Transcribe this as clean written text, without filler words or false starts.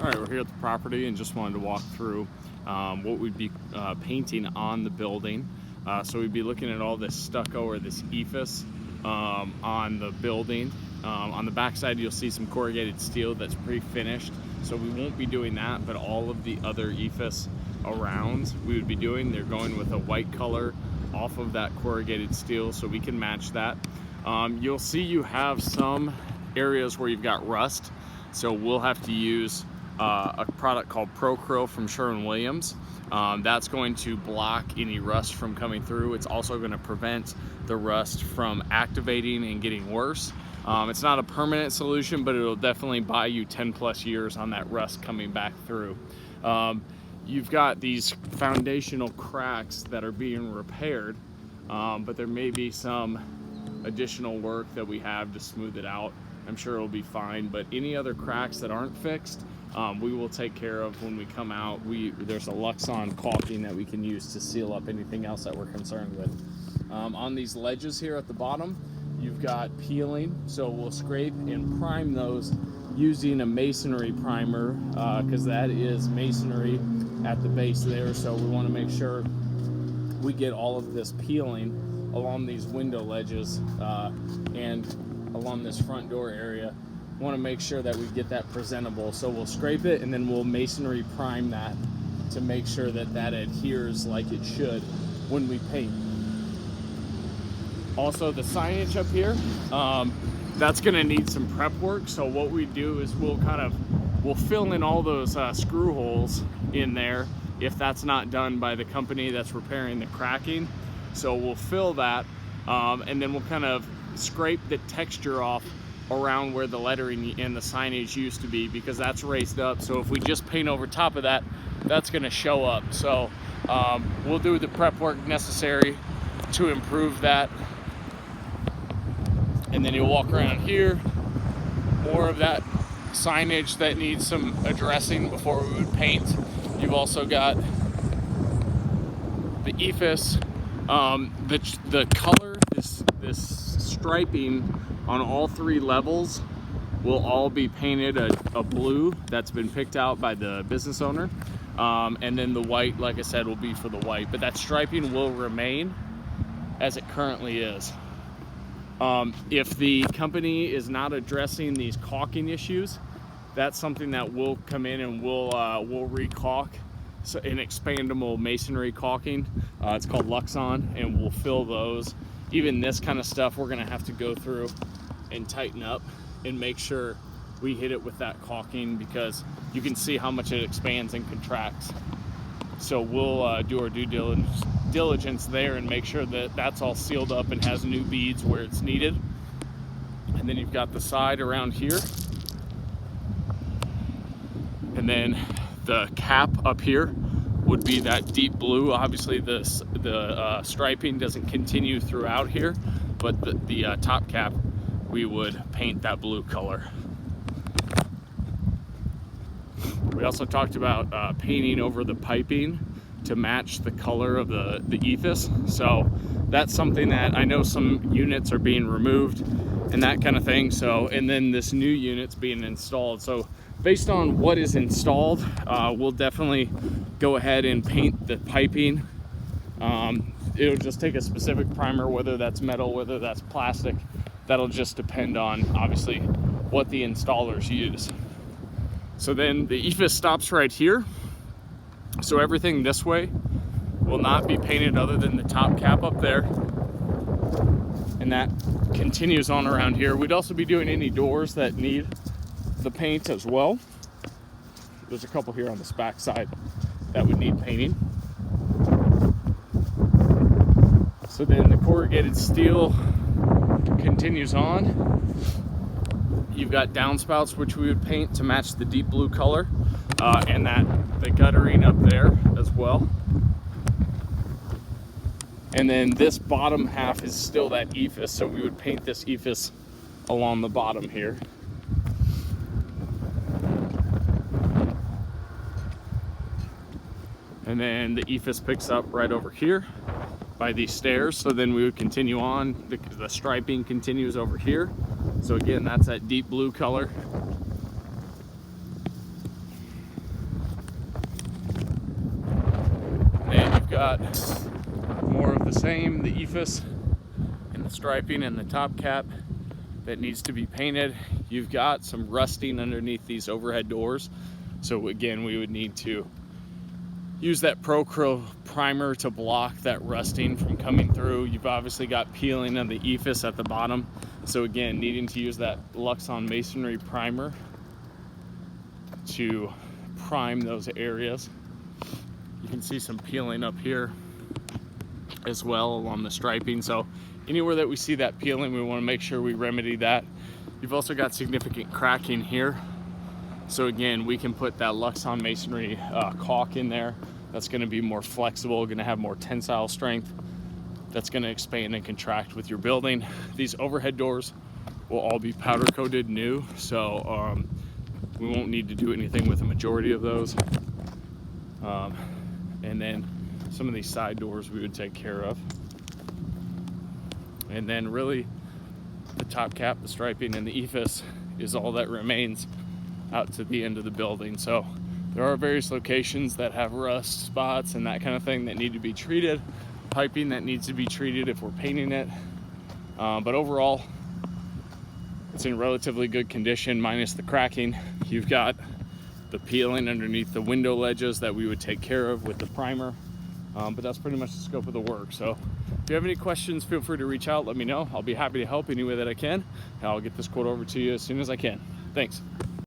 All right, we're here at the property and just wanted to walk through what we'd be painting on the building. So we'd be looking at all this stucco or this ephes on the building. On the backside, you'll see some corrugated steel that's pre-finished. So we won't be doing that, but all of the other ephes around we would be doing. They're going with a white color off of that corrugated steel, so we can match that. You'll see you have some areas where you've got rust, so we'll have to use a product called Pro from Sherwin-Williams. That's going to block any rust from coming through. It's also going to prevent the rust from activating and getting worse. It's not a permanent solution, but it'll definitely buy you 10+ years on that rust coming back through. You've got these foundational cracks that are being repaired, but there may be some additional work that we have to smooth it out. I'm sure it'll be fine, but any other cracks that aren't fixed, we will take care of when we come out. There's a Luxon caulking that we can use to seal up anything else that we're concerned with. On these ledges here at the bottom, you've got peeling, so we'll scrape and prime those using a masonry primer, because that is masonry at the base there, so we want to make sure we get all of this peeling along these window ledges and along this front door area. Want to make sure that we get that presentable, so we'll scrape it and then we'll masonry prime that to make sure that that adheres like it should when we paint. Also, the signage up here, that's going to need some prep work. So what we do is we'll fill in all those screw holes in there if that's not done by the company that's repairing the cracking. So we'll fill that and then we'll kind of scrape the texture off around where the lettering and the signage used to be, because that's raised up. So if we just paint over top of that, that's going to show up. So we'll do the prep work necessary to improve that. And then you'll walk around here, more of that signage that needs some addressing before we would paint. You've also got the ephes, the color, this striping on all three levels will all be painted a blue that's been picked out by the business owner. And then the white, like I said, will be for the white, but that striping will remain as it currently is. If the company is not addressing these caulking issues, that's something that will come in and we'll re-caulk. So an expandable masonry caulking, it's called Luxon, and we'll fill those. Even this kind of stuff we're gonna have to go through and tighten up and make sure we hit it with that caulking, because you can see how much it expands and contracts. So we'll do our due diligence there and make sure that that's all sealed up and has new beads where it's needed. And then you've got the side around here, and then the cap up here would be that deep blue. Obviously the striping doesn't continue throughout here, but the top cap we would paint that blue color. We also talked about painting over the piping to match the color of the ephes. So that's something that I know some units are being removed and that kind of thing. So, and then this new unit's being installed. So based on what is installed, we'll definitely go ahead and paint the piping. It'll just take a specific primer, whether that's metal, whether that's plastic. That'll just depend on, obviously, what the installers use. So then the ephes stops right here. So everything this way will not be painted other than the top cap up there. And that continues on around here. We'd also be doing any doors that need the paint as well. There's a couple here on this back side that would need painting. So then the corrugated steel continues on. You've got downspouts, which we would paint to match the deep blue color, and the guttering up there as well. And then this bottom half is still that ephes, so we would paint this ephes along the bottom here. And then the ephes picks up right over here by these stairs. So then we would continue on. The striping continues over here. So again, that's that deep blue color. got more of the same, the ephes and the striping and the top cap that needs to be painted. You've got some rusting underneath these overhead doors. So again, we would need to use that Pro primer to block that rusting from coming through. You've obviously got peeling of the ephes at the bottom. So again, needing to use that Luxon masonry primer to prime those areas. You can see some peeling up here as well along the striping. So anywhere that we see that peeling, we want to make sure we remedy that. You've also got significant cracking here. So again, we can put that Luxon masonry caulk in there. That's going to be more flexible, going to have more tensile strength. That's going to expand and contract with your building. These overhead doors will all be powder coated new, so we won't need to do anything with the majority of those. And then some of these side doors we would take care of. And then really the top cap, the striping, and the ephes is all that remains out to the end of the building. So there are various locations that have rust spots and that kind of thing that need to be treated, piping that needs to be treated if we're painting it. But overall, it's in relatively good condition, minus the cracking. You've got the peeling underneath the window ledges that we would take care of with the primer. But that's pretty much the scope of the work. So if you have any questions, feel free to reach out, let me know. I'll be happy to help any way that I can. And I'll get this quote over to you as soon as I can. Thanks.